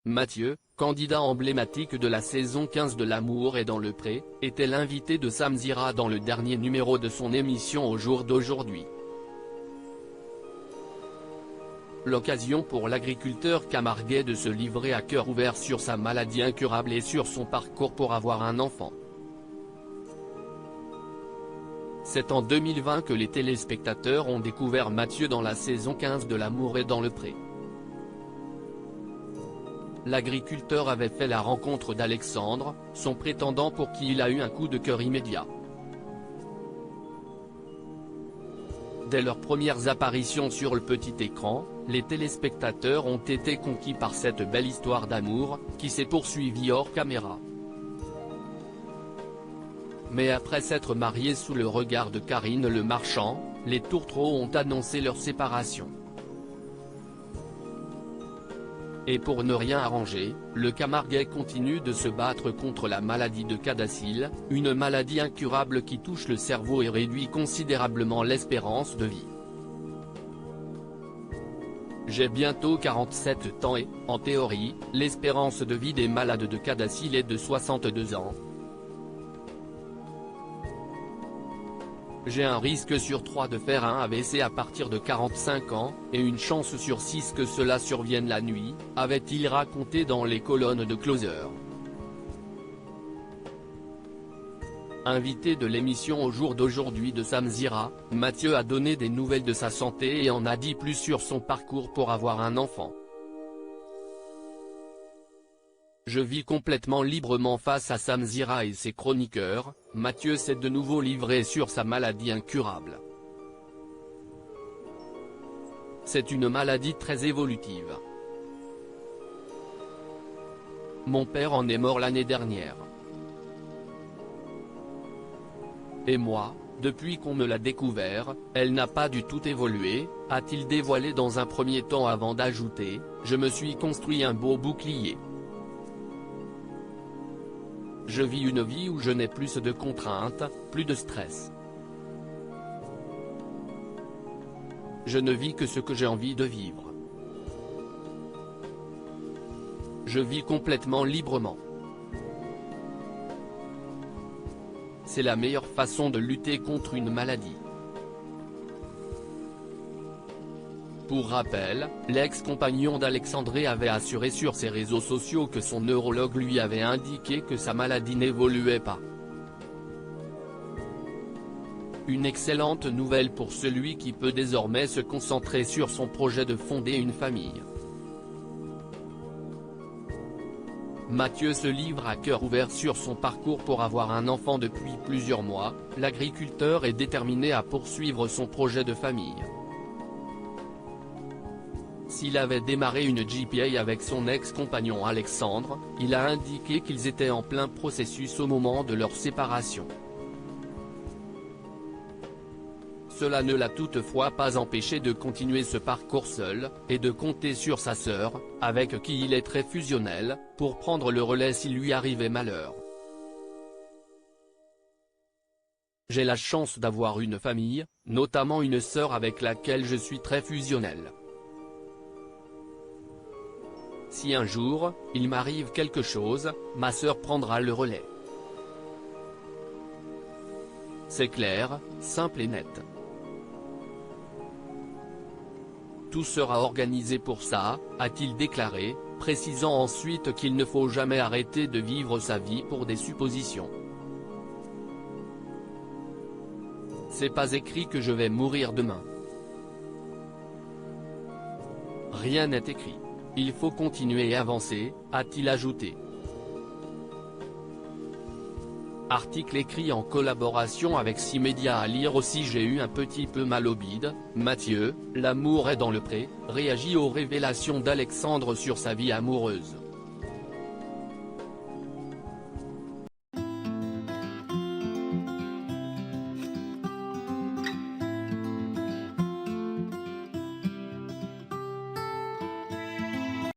Mathieu, candidat emblématique de la saison 15 de L'amour est dans le pré, était l'invité de Sam Zira dans le dernier numéro de son émission Au jour d'aujourd'hui. L'occasion pour l'agriculteur camarguais de se livrer à cœur ouvert sur sa maladie incurable et sur son parcours pour avoir un enfant. C'est en 2020 que les téléspectateurs ont découvert Mathieu dans la saison 15 de L'amour est dans le pré. L'agriculteur avait fait la rencontre d'Alexandre, son prétendant pour qui il a eu un coup de cœur immédiat. Dès leurs premières apparitions sur le petit écran, les téléspectateurs ont été conquis par cette belle histoire d'amour, qui s'est poursuivie hors caméra. Mais après s'être mariés sous le regard de Karine Le Marchand, les tourtereaux ont annoncé leur séparation. Et pour ne rien arranger, le Camarguais continue de se battre contre la maladie de Cadacil, une maladie incurable qui touche le cerveau et réduit considérablement l'espérance de vie. J'ai bientôt 47 ans et, en théorie, l'espérance de vie des malades de Cadacil est de 62 ans. J'ai un risque sur 3 de faire un AVC à partir de 45 ans, et une chance sur 6 que cela survienne la nuit, avait-il raconté dans les colonnes de Closer. Invité de l'émission Au jour d'aujourd'hui de Sam Zira, Mathieu a donné des nouvelles de sa santé et en a dit plus sur son parcours pour avoir un enfant. Je vis complètement librement face à Sam Zira et ses chroniqueurs, Mathieu s'est de nouveau livré sur sa maladie incurable. C'est une maladie très évolutive. Mon père en est mort l'année dernière. Et moi, depuis qu'on me l'a découvert, elle n'a pas du tout évolué, a-t-il dévoilé dans un premier temps avant d'ajouter, je me suis construit un beau bouclier. Je vis une vie où je n'ai plus de contraintes, plus de stress. Je ne vis que ce que j'ai envie de vivre. Je vis complètement librement. C'est la meilleure façon de lutter contre une maladie. Pour rappel, l'ex-compagnon d'Alexandre avait assuré sur ses réseaux sociaux que son neurologue lui avait indiqué que sa maladie n'évoluait pas. Une excellente nouvelle pour celui qui peut désormais se concentrer sur son projet de fonder une famille. Mathieu se livre à cœur ouvert sur son parcours pour avoir un enfant depuis plusieurs mois, l'agriculteur est déterminé à poursuivre son projet de famille. S'il avait démarré une GPA avec son ex-compagnon Alexandre, il a indiqué qu'ils étaient en plein processus au moment de leur séparation. Cela ne l'a toutefois pas empêché de continuer ce parcours seul, et de compter sur sa sœur, avec qui il est très fusionnel, pour prendre le relais s'il lui arrivait malheur. J'ai la chance d'avoir une famille, notamment une sœur avec laquelle je suis très fusionnel. Si un jour, il m'arrive quelque chose, ma sœur prendra le relais. C'est clair, simple et net. Tout sera organisé pour ça, a-t-il déclaré, précisant ensuite qu'il ne faut jamais arrêter de vivre sa vie pour des suppositions. C'est pas écrit que je vais mourir demain. Rien n'est écrit. Il faut continuer et avancer, a-t-il ajouté. Article écrit en collaboration avec 6 médias à lire aussi. J'ai eu un petit peu mal au bide, Mathieu, l'amour est dans le pré, réagit aux révélations d'Alexandre sur sa vie amoureuse.